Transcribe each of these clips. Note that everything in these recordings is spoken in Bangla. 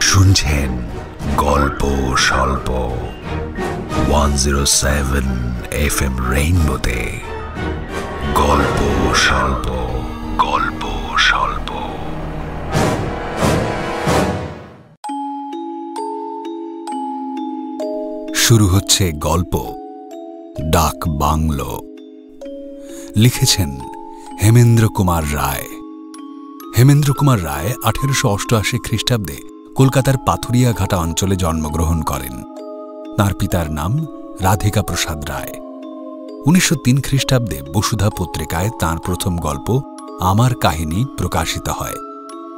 শুনছেন গল্প স্বল্প 107 FM রেইনবোতে। গল্প স্বল্প, গল্প স্বল্প। শুরু হচ্ছে গল্প ডাক বাংলো। লিখেছেন হেমেন্দ্র কুমার রায়। হেমেন্দ্র কুমার রায় 1888 খ্রিস্টাব্দে কলকাতার পাথুরিয়াঘাটা অঞ্চলে জন্মগ্রহণ করেন। তাঁর পিতার নাম রাধিকা প্রসাদ রায়। 1903 খ্রিস্টাব্দে বসুধা পত্রিকায় তাঁর প্রথম গল্প আমার কাহিনী প্রকাশিত হয়।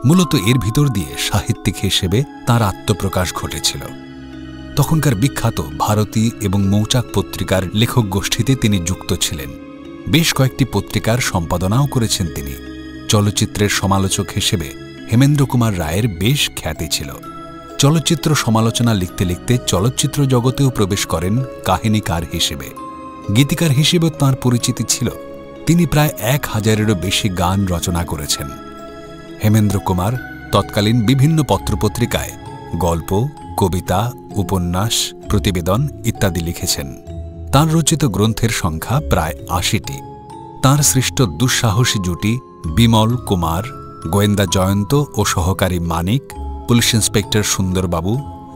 মূলত এর ভিতর দিয়ে সাহিত্যিক হিসেবে তাঁর আত্মপ্রকাশ ঘটেছিল। তখনকার বিখ্যাত ভারতী এবং মৌচাক পত্রিকার লেখক গোষ্ঠীতে তিনি যুক্ত ছিলেন। বেশ কয়েকটি পত্রিকার সম্পাদনাও করেছেন তিনি। চলচ্চিত্রের সমালোচক হিসেবে হেমেন্দ্র কুমার রায়ের বেশ খ্যাতি ছিল। চলচ্চিত্র সমালোচনা লিখতে লিখতে চলচ্চিত্র জগতেও প্রবেশ করেন কাহিনীকার হিসেবে। গীতিকার হিসেবেও তাঁর পরিচিতি ছিল। তিনি প্রায় 1000-এরও বেশি গান রচনা করেছেন। হেমেন্দ্র কুমার তৎকালীন বিভিন্ন পত্রপত্রিকায় গল্প, কবিতা, উপন্যাস, প্রতিবেদন ইত্যাদি লিখেছেন। তাঁর রচিত গ্রন্থের সংখ্যা প্রায় 80টি। তাঁর সৃষ্ট দুঃসাহসী জুটি বিমল কুমার, গোয়েন্দা জয়ন্ত ও সহকারী মানিক, পুলিশ ইন্সপেক্টর সুন্দরবাবু,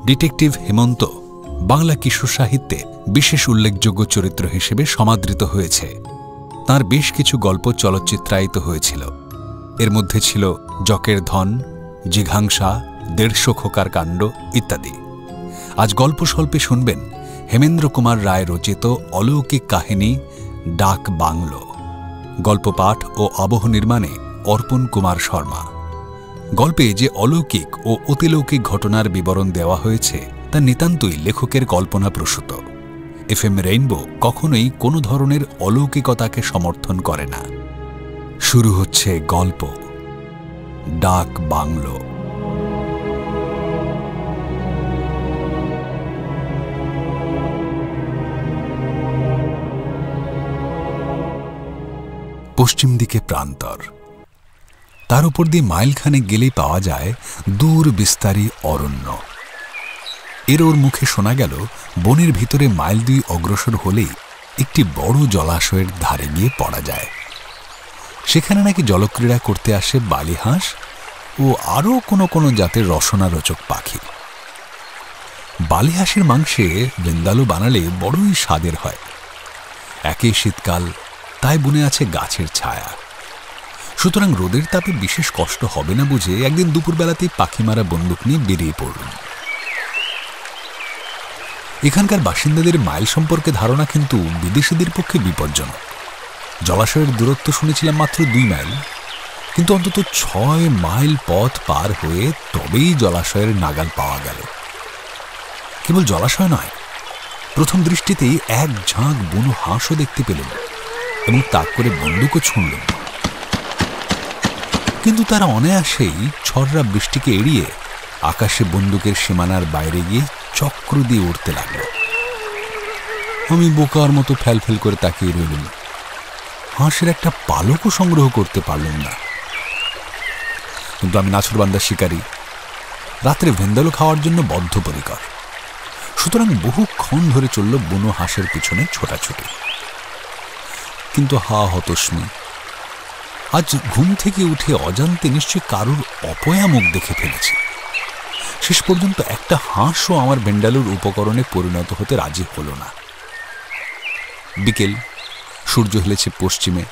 ডিটেকটিভ হেমন্ত বাংলা কিশোর সাহিত্যে বিশেষ উল্লেখযোগ্য চরিত্র হিসেবে সমাদৃত হয়েছে। তাঁর বেশ কিছু গল্প চলচ্চিত্রায়িত হয়েছিল। এর মধ্যে ছিল জকের ধন, জিঘাংসা, 150 খোকার কাণ্ড ইত্যাদি। আজ গল্প স্বল্পে শুনবেন হেমেন্দ্র কুমার রায় রচিত অলৌকিক কাহিনী ডাক বাংলো। গল্প পাঠ ও আবহ নির্মাণে অর্পণ কুমার শর্মা। গল্পে যে অলৌকিক ও অতিলৌকিক ঘটনার বিবরণ দেওয়া হয়েছে তা নিতান্তই লেখকের কল্পনাপ্রসূত। FM রেইনবো কখনোই কোনো ধরনের অলৌকিকতাকে সমর্থন করে না। শুরু হচ্ছে গল্প ডাক বাংলো। পশ্চিম দিকে প্রান্তর। তার উপর দিয়ে মাইলখানেক গেলেই পাওয়া যায় দূর বিস্তারী অরণ্য। এর ওর মুখে শোনা গেল বনের ভিতরে মাইল 2 অগ্রসর হলেই একটি বড় জলাশয়ের ধারে গিয়ে পড়া যায়। সেখানে নাকি জলক্রীড়া করতে আসে বালিহাঁস ও আরও কোনো কোনো জাতের রসনারোচক পাখি। বালিহাঁসের মাংসে বৃন্দালু বানালে বড়ই স্বাদের হয়। একই শীতকাল, তাই বনে আছে গাছের ছায়া। সুতরাং রোদের তাপে বিশেষ কষ্ট হবে না বুঝে একদিন দুপুরবেলাতেই পাখি মারা বন্দুক নিয়ে বেরিয়ে পড়লুম। এখানকার বাসিন্দাদের মাইল সম্পর্কে ধারণা কিন্তু বিদেশিদের পক্ষে বিপজ্জনক। জলাশয়ের দূরত্ব শুনেছিলাম মাত্র 2 মাইল, কিন্তু অন্তত 6 মাইল পথ পার হয়ে তবেই জলাশয়ের নাগাল পাওয়া গেল। কেবল জলাশয় নয়, প্রথম দৃষ্টিতেই এক ঝাঁক বুনো হাঁসও দেখতে পেলেন এবং তাক করে বন্দুকও ছুঁড়লেন। কিন্তু তারা অনায়াসেই ছড়রা বৃষ্টিকে এড়িয়ে আকাশে বন্দুকের সীমানার বাইরে গিয়ে চক্র দিয়ে উড়তে লাগল। আমি বোকার মতো ফেল করে তাকিয়ে রইলাম। হাঁসের একটা পালকও সংগ্রহ করতে পারলাম না। কিন্তু আমি নাছরবান্দার শিকারী, রাত্রে ভেন্দালো খাওয়ার জন্য বদ্ধপরিকর। সুতরাং বহুক্ষণ ধরে চলল বুনো হাঁসের পিছনে ছোটাছুটি। কিন্তু হতস্মি, আজ ঘুম থেকে উঠে অজান্তে নিশ্চয় কারুর অপয়া মুখ দেখে ফেলেছি। শেষ পর্যন্ত একটা হাঁসও আমার ভেন্ডালুর উপকরণে পরিণত হতে রাজি হল না। বিকেল, সূর্য হেলেছে পশ্চিমে।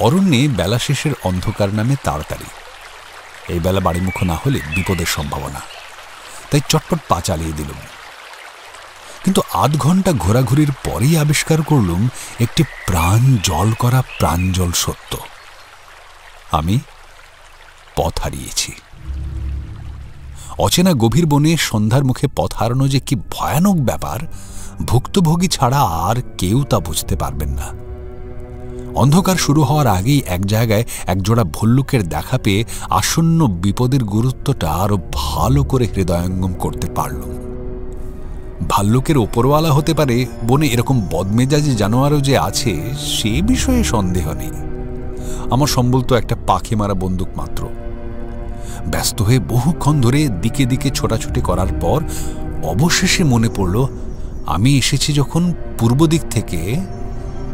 অরণ্যে বেলা শেষের অন্ধকার নামে তাড়াতাড়ি। এই বেলা বাড়িমুখ না হলে বিপদের সম্ভাবনা, তাই চটপট পা চালিয়ে দিলুম। কিন্তু আধ ঘন্টা ঘোরাঘুরির পরেই আবিষ্কার করলুম একটি প্রাণ জল করা প্রাঞ্জল সত্য। আমি পথ হারিয়েছি। অচেনা গভীর বনে সন্ধ্যার মুখে পথ হারানো যে কি ভয়ানক ব্যাপার, ভুক্তভোগী ছাড়া আর কেউ তা বুঝতে পারবেন না। অন্ধকার শুরু হওয়ার আগেই এক জায়গায় একজোড়া ভল্লুকের দেখা পেয়ে আসন্ন বিপদের গুরুত্বটা আরো ভালো করে হৃদয়ঙ্গম করতে পারলুম। ভাল্লুকের ওপরওয়ালা হতে পারে, বনে এরকম বদমেজাজি জানোয়ারও যে আছে সে বিষয়ে সন্দেহ নেই। আমার সম্বল তো একটা পাখি মারা বন্দুক মাত্র। ব্যস্ত হয়ে বহুক্ষণ ধরে দিকে দিকে ছোটাছুটি করার পর অবশেষে মনে পড়ল, আমি এসেছি যখন পূর্ব দিক থেকে,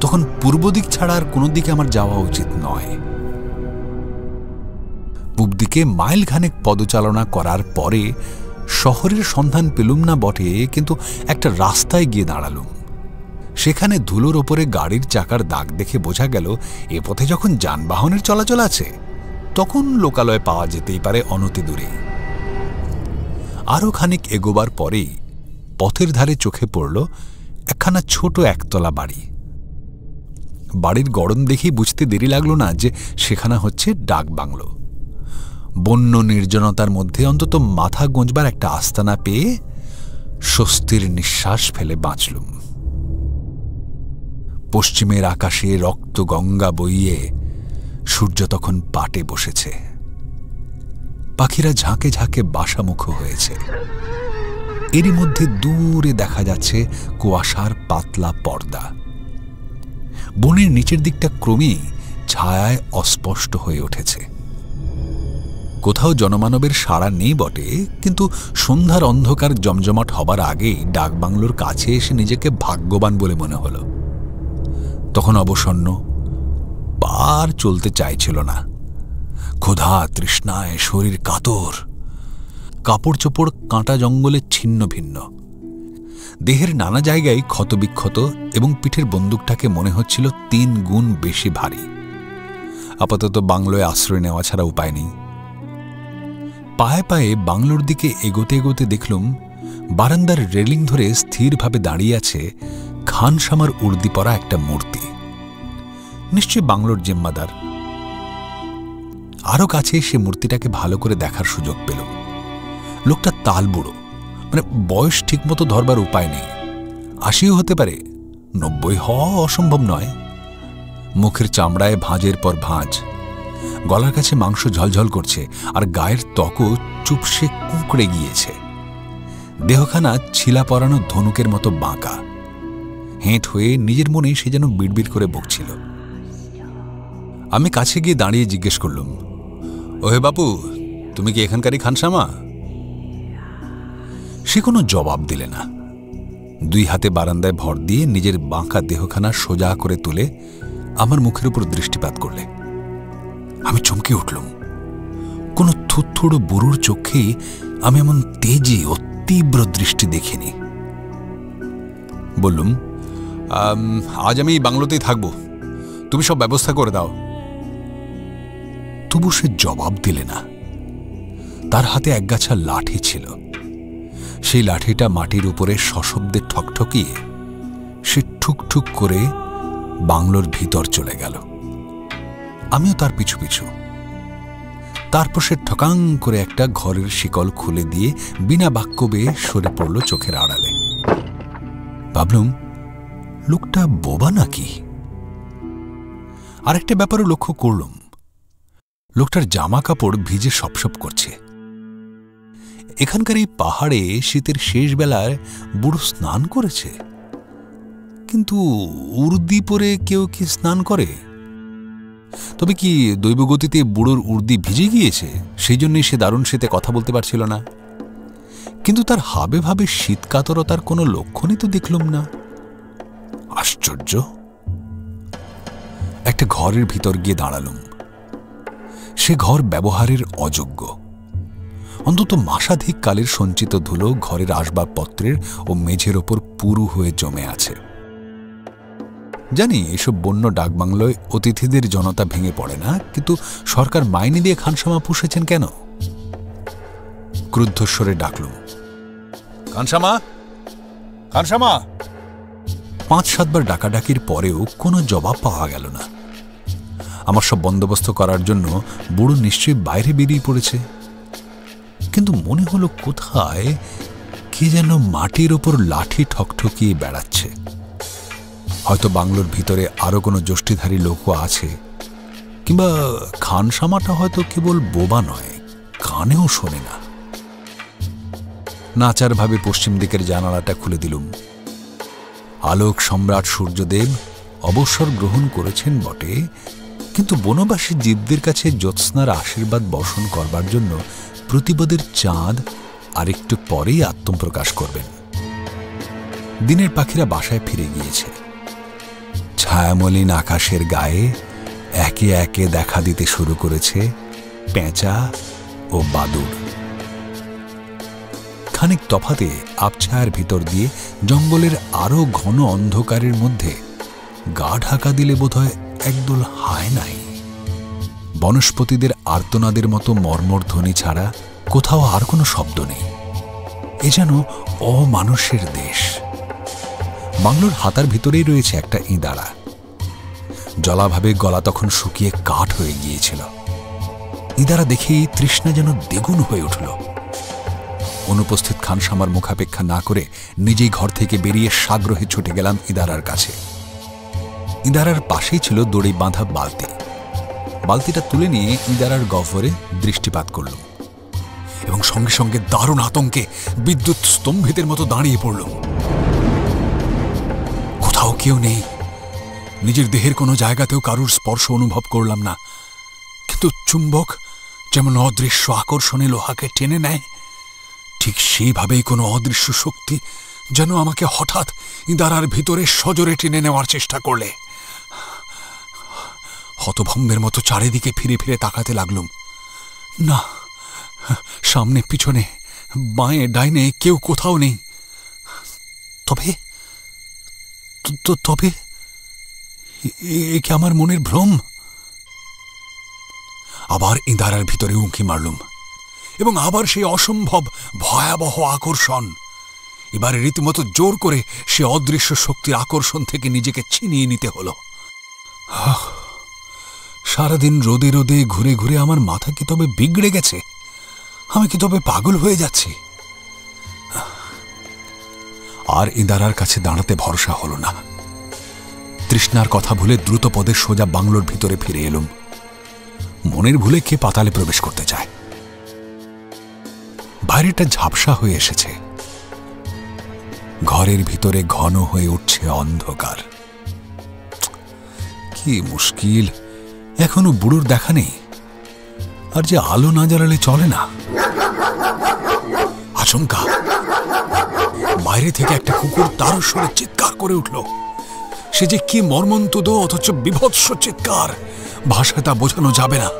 তখন পূর্ব দিক ছাড়া আর কোনো দিকে আমার যাওয়া উচিত নয়। পূব দিকে মাইলখানেক পদচালনা করার পরে শহরের সন্ধান পেলুম না বটে, কিন্তু একটা রাস্তায় গিয়ে দাঁড়ালুম। সেখানে ধুলোর ওপরে গাড়ির চাকার দাগ দেখে বোঝা গেল এ পথে যখন যানবাহনের চলাচল আছে তখন লোকালয় পাওয়া যেতেই পারে অনতি দূরে। আরও খানিক এগোবার পরেই পথের ধারে চোখে পড়ল একখানা ছোট একতলা বাড়ি। বাড়ির গড়ন দেখেই বুঝতে দেরি লাগলো না যে সেখানা হচ্ছে ডাক বাংলো। বন্য নির্জনতার মধ্যে অন্তত মাথা গোঁজবার একটা আস্তানা পেয়ে স্বস্তির নিঃশ্বাস ফেলে বাঁচলুম। পশ্চিমের আকাশে রক্ত গঙ্গা বইয়ে সূর্য তখন পাটে বসেছে। পাখিরা ঝাঁকে ঝাঁকে বাসামুখ হয়েছে। এরই মধ্যে দূরে দেখা যাচ্ছে কুয়াশার পাতলা পর্দা। বনের নিচের দিকটা ক্রমেই ছায়ায় অস্পষ্ট হয়ে উঠেছে। কোথাও জনমানবের সাড়া নেই বটে, কিন্তু সন্ধ্যার অন্ধকার জমজমাট হবার আগেই ডাকবাংলোর কাছে এসে নিজেকে ভাগ্যবান বলে মনে হল। তখন অবসন্ন, পার চলতে চাইছিল না। ক্ষুধা তৃষ্ণায় শরীর কাতর, কাপড় চোপড় কাঁটা জঙ্গলে ছিন্ন ভিন্ন। দেহের নানা জায়গায় ক্ষতবিক্ষত এবং পিঠের বন্দুকটাকে মনে হচ্ছিল 3 গুণ বেশি ভারী। আপাতত বাংলোয় আশ্রয় নেওয়া ছাড়া উপায় নেই। পায়ে পায়ে বাংলোর দিকে এগোতে এগোতে দেখলুম বারান্দার রেলিং ধরে স্থিরভাবে দাঁড়িয়ে আছে খানসামার উর্দি পরা একটা মূর্তি। নিশ্চয় বাংলোর জিম্মাদার। আরো কাছে সে মূর্তিটাকে ভালো করে দেখার সুযোগ পেলুম। লোকটা তালবুড়ো, মানে বয়স ঠিকমতো ধরবার উপায় নেই। 80ও হতে পারে, 90 হওয়া অসম্ভব নয়। মুখের চামড়ায় ভাঁজের পর ভাঁজ, গলার কাছে মাংস ঝলঝল করছে, আর গায়ের ত্বকও চুপসে কুঁকড়ে গিয়েছে। দেহখানা ছিলা পরানো ধনুকের মতো বাঁকা। হেঁট হয়ে নিজের মনে সে যেন বিড়বিড় করে বকছিল। আমি কাছে গিয়ে দাঁড়িয়ে জিজ্ঞেস করলুম, ওহে বাপু, তুমি কি এখানকারই খানসামা? সে কোনো জবাব দিলে না। 2 হাতে বারান্দায় ভর দিয়ে নিজের বাঁকা দেহখানা সোজা করে তুলে আমার মুখের উপর দৃষ্টিপাত করলে। আমি চমকে উঠলুম। কোনো থুথুড়ো বুড়োর চোখেই আমি এমন তেজি ও তীব্র দৃষ্টি দেখিনি। বললুম, আজ আমি এই বাংলোতেই থাকব, তুমি সব ব্যবস্থা করে দাও। তবু সে জবাব দিলে না। তার হাতে একগাছা লাঠি ছিল। সেই লাঠিটা মাটির উপরে সশব্দে ঠকঠকিয়ে সে ঠুকঠুক করে বাংলোর ভিতর চলে গেল। আমিও তার পিছু পিছু। তারপর সে ঠকাং করে একটা ঘরের শিকল খুলে দিয়ে বিনা বাক্য বেয়ে সরে পড়ল চোখের আড়ালে। ভাবলুম, লোকটা বোবা নাকি? আরেকটা ব্যাপারও লক্ষ্য করলুম, লোকটার জামা কাপড় ভিজে সপসপ করছে। এখানকার এই পাহাড়ে শীতের শেষ বেলায় বুড়ো স্নান করেছে, কিন্তু উর্দি পরে কেউ কি স্নান করে? তবে কি দৈবগতিতে বুড়োর উর্দি ভিজে গিয়েছে, সেই জন্যই সে দারুণ শীতে কথা বলতে পারছিল না? কিন্তু তার হাবে ভাবে শীতকাতরতার কোনো লক্ষণই তো দেখলুম না। আশ্চর্য! একটা ঘরের ভিতর গিয়ে দাঁড়ালুম। সে ঘর ব্যবহারের অযোগ্য। অন্তত মাসাধিক কালের সঞ্চিত ধুলো ঘরের আসবাবপত্রের ও মেঝের ওপর পুরু হয়ে জমে আছে। জানি এসব বন্য ডাকবাংলোয় অতিথিদের জনতা ভেঙে পড়ে না, কিন্তু সরকার মাইনে দিয়ে খানসামা পুষেছেন কেন? ক্রুদ্ধস্বরে ডাকলুম, খানসামা, খানসামা। 5-7 বার ডাকাডাকির পরেও কোনো জবাব পাওয়া গেল না। আমার সব বন্দোবস্ত করার জন্য বুড়ো নিশ্চয়ই বাইরে বেরিয়ে পড়েছে। কিন্তু মনে হলো কোথায় কে যেন মাটির ওপর লাঠি ঠকঠকিয়ে বেড়াচ্ছে। হয়তো বাংলোর ভিতরে আরো কোনো যষ্টিধারী লোকও আছে, কিংবা খানসামাটা হয়তো কেবল বোবা নয়, কানেও শোনে না। নাচার ভাবে পশ্চিম দিকের জানালাটা খুলে দিলুম। আলোক সম্রাট সূর্যদেব অবসর গ্রহণ করেছেন বটে, কিন্তু বনবাসী জীবদের কাছে জ্যোৎস্নার আশীর্বাদ বর্ষণ করবার জন্য প্রতিপদের চাঁদ আরেকটু পরেই আত্মপ্রকাশ করবেন। দিনের পাখিরা বাসায় ফিরে গিয়েছে। ছায়ামলিন আকাশের গায়ে একে একে দেখা দিতে শুরু করেছে পেঁচা ও বাদুড়। খানিক তফাতে আবছায়ার ভিতর দিয়ে জঙ্গলের আরো ঘন অন্ধকারের মধ্যে গা ঢাকা দিলে বোধহয় একদল হায় নাই। বনস্পতিদের আর্তনাদের মতো মর্মর ধ্বনি ছাড়া কোথাও আর কোনো শব্দ নেই। এ যেন অমানুষের দেশ। বাংলোর হাতার ভিতরেই রয়েছে একটা ইঁদারা। জলাভাবে গলা তখন শুকিয়ে কাঠ হয়ে গিয়েছিল। ইঁদারা দেখেই তৃষ্ণা যেন দ্বিগুণ হয়ে উঠল। অনুপস্থিত খানসামার মুখাপেক্ষা না করে নিজেই ঘর থেকে বেরিয়ে সাগ্রহে ছুটে গেলাম ইঁদারার কাছে। ইঁদারার পাশেই ছিল দড়ি বাঁধা বালতি। বালতিটা তুলে নিয়ে ইঁদারার গহ্বরে দৃষ্টিপাত করলাম এবং সঙ্গে সঙ্গে দারুণ আতঙ্কে বিদ্যুৎ স্তম্ভিতের মতো দাঁড়িয়ে পড়লাম। কোথাও কেউ নেই। নিজের দেহের কোনো জায়গাতেও কারুর স্পর্শ অনুভব করলাম না, কিন্তু চুম্বক যেমন অদৃশ্য আকর্ষণে লোহাকে টেনে নেয়, ঠিক সেইভাবেই কোনো অদৃশ্য শক্তি যেন আমাকে হঠাৎ ইঁদারার ভিতরে সজোরে টেনে নেওয়ার চেষ্টা করলে। হতভম্বের মতো চারিদিকে ফিরে ফিরে তাকাতে লাগলুম। না, সামনে পিছনে বাঁয়ে ডাইনে কেউ কোথাও নেই। তবে তবে এ কি আমার মনের ভ্রম? আবার ইঁদারার ভিতরে উঁকি মারলুম এবং আবার সেই অসম্ভব ভয়াবহ আকর্ষণ। এবার রীতিমতো জোর করে সে অদৃশ্য শক্তির আকর্ষণ থেকে নিজেকে ছিনিয়ে নিতে হলো। সারাদিন রোদে রোদে ঘুরে ঘুরে আমার মাথা কি তবে বিগড়ে গেছে? আমি কি তবে পাগল হয়ে যাচ্ছি? আর ইঁদারার কাছে দাঁড়াতে ভরসা হলো না। তৃষ্ণার কথা ভুলে দ্রুত পদে সোজা বাংলোর ভিতরে ফিরে এলুম। মনের ভুলে কে পাতালে প্রবেশ করতে চায়? বাইরেটা ঝাপসা হয়ে এসেছে। ঘরের ভিতরে ঘন হয়ে উঠছে অন্ধকার। কি মুশকিল, এখনো বুড়োর দেখা নেই। আর যে আলো না জ্বালালে চলে না। আচমকা বাইরে থেকে একটা কুকুর তার স্বরে চিৎকার করে উঠল। সে যে কি মর্মন্তুদ অথচ বিভৎস চিৎকার, ভাষায় তা বোঝানো যাবে না।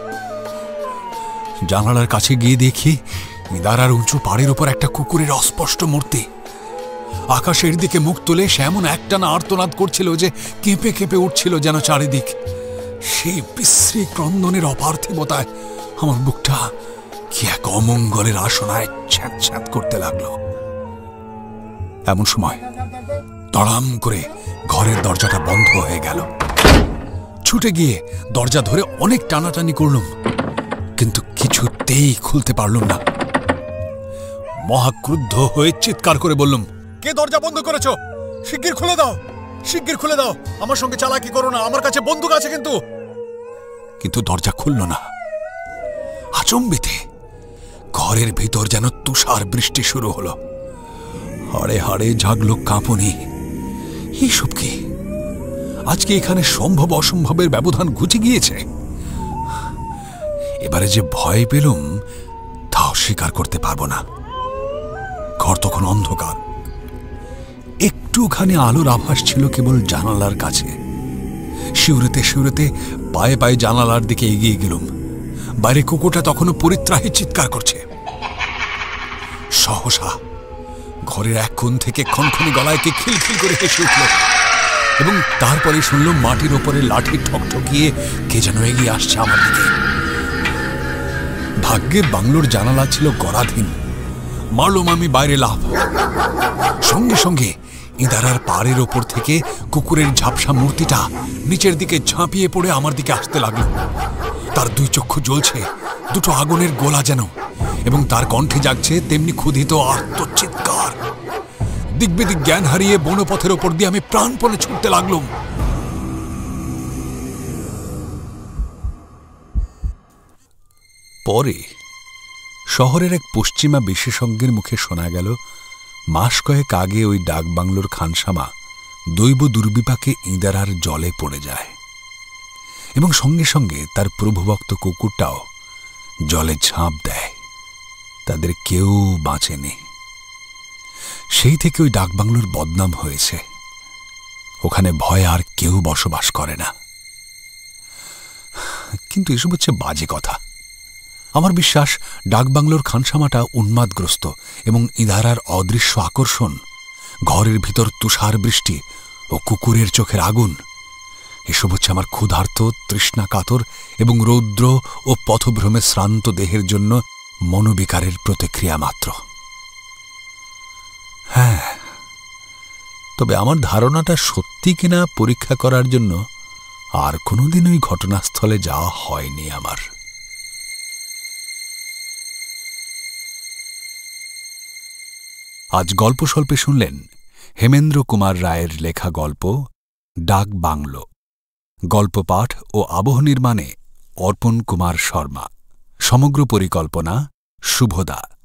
জানালার কাছে গিয়ে দেখি ইঁদারার উঁচু পাড়ের উপর একটা কুকুরের অস্পষ্ট মূর্তি। আকাশের দিকে মুখ তুলে সে এমন একটানা আর্তনাদ করছিল যে কেঁপে কেঁপে উঠছিল যেন চারিদিক। সেই বিশ্রী ক্রন্দনের অপার্থিবতায় আমার বুকটা কি এক অমঙ্গলের আসনায় ছ্যাঁত ছ্যাঁত করতে লাগলো। এমন সময় তড়াম করে ঘরের দরজাটা বন্ধ হয়ে গেল। ছুটে গিয়ে দরজা ধরে অনেক টানাটানি করলুম, কিন্তু কিছুতেই খুলতে পারলুম না। মহাক্রুদ্ধ হয়ে চিৎকার করে বললুম, কে দরজা বন্ধ করেছো? শিগগির খুলে দাও, শিগগির খুলে দাও। আমার সঙ্গে চালাকি করো না, আমার কাছে বন্দুক আছে। কিন্তু দরজা খুলল না। আচম্বিতে ঘরের ভিতর যেন তুষার বৃষ্টি শুরু হলো। হাড়ে হাড়ে জাগলো কাঁপুনি। এইসব কি? আজকে এখানে সম্ভব অসম্ভবের ব্যবধান ঘুচে গিয়েছে। এবারে যে ভয় পেলুম তা অস্বীকার করতে পারবো না। ঘর তখন অন্ধকার। একটুখানি আলোর আভাস ছিল কেবল জানালার কাছে। শিউরেতে শিউরেতে পায়ে পায়ে জানালার দিকে এগিয়ে গেলুম। বাইরে কুকুরটা তখনও পরিত্রাহে চিৎকার করছে। সহসা ঘরের এক কোণ থেকে খনখনি গলায় কে খিলখিল করে হেসে উঠল এবং তারপরে শুনলাম মাটির ওপরে লাঠি ঠকঠকিয়ে কে যেন এগিয়ে আসছে আমার দিকে। ভাগ্যে বাংলোর জানালা ছিল গড়াধীন। মারলুম আমি বাইরে লাফ। সঙ্গে সঙ্গে ইঁদারার পাড়ের ওপর থেকে কুকুরের ঝাপসা মূর্তিটা নিচের দিকে ঝাঁপিয়ে পড়ে আমার দিকে আসতে লাগলো। তার দুই চক্ষু জ্বলছে, দুটো আগুনের গোলা যেন, এবং তার কণ্ঠে জাগছে তেমনি ক্ষুধিত আর্তচিৎকার। দিকবিদিক জ্ঞান হারিয়ে বনপথের ওপর দিয়ে আমি প্রাণপণে ছুটতে লাগলুম। পরে শহরের এক পশ্চিমা বিশেষজ্ঞের মুখে শোনা গেল মাস কয়েক আগে ওই ডাকবাংলোর খানসামা দৈব দুর্বিপাকে ইঁদারার জলে পড়ে যায়। এবং সঙ্গে সঙ্গে তার প্রভুভক্ত কুকুরটাও জলে ঝাঁপ দেয়। তাদের কেউ বাঁচেনি। সেই থেকে ওই ডাকবাংলোর বদনাম হয়েছে। ওখানে ভয় আর কেউ বসবাস করে না। কিন্তু এসব হচ্ছে বাজে কথা। আমার বিশ্বাস ডাকবাংলোর খানসামাটা উন্মাদগ্রস্ত এবং ইঁদারার অদৃশ্য আকর্ষণ, ঘরের ভিতর তুষার বৃষ্টি ও কুকুরের চোখের আগুন, এসব হচ্ছে আমার ক্ষুধার্ত, তৃষ্ণাকাতর এবং রৌদ্র ও পথভ্রমে শ্রান্ত দেহের জন্য মনোবিকারের প্রতিক্রিয়া মাত্র। হ্যাঁ, তবে আমার ধারণাটা সত্যি কিনা পরীক্ষা করার জন্য আর কোনোদিন ওই ঘটনাস্থলে যাওয়া হয়নি আমার। আজ গল্প স্বল্পে শুনলেন হেমেন্দ্র কুমার রায়ের লেখা গল্প ডাক বাংলো। গল্প পাঠ ও আবহ নির্মাণে অর্পণ কুমার শর্মা। সমগ্র পরিকল্পনা শুভদা।